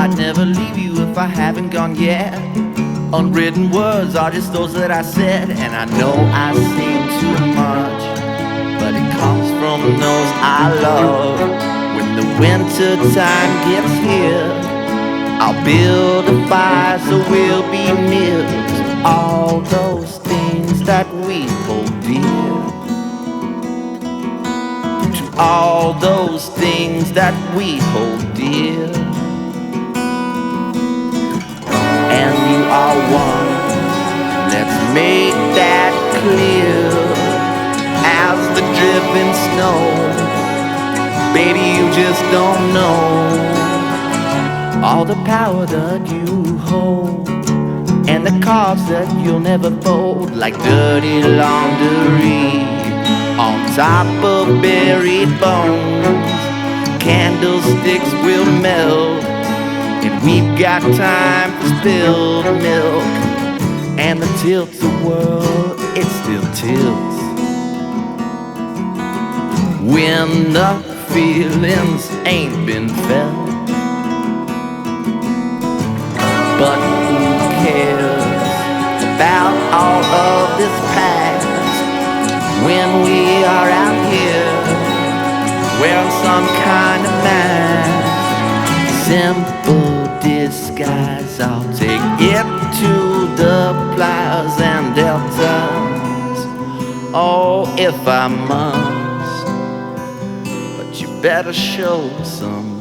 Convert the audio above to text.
I'd never leave you if I haven't gone yet. Unwritten words are just those that I said, and I know I say too much, but it comes from those I love. When the winter time gets here, I'll build a fire so we'll be near to all those things that we hold dear, to all those things that we hold dear. And you are one, let's make that clear. As the dripping snow, baby, you just don't know all the power that you hold, and the cards that you'll never fold, like dirty laundry on top of buried bones. Candlesticks will melt, and we've got time for spilled milk. And the tilt-a-whirl, it still tilts when the feelings ain't been felt. But who cares about all of this past when we are out here wearing some kind of mask? Simple disguise, I'll take it to the pliers and deltas, oh, if I must. But you better show some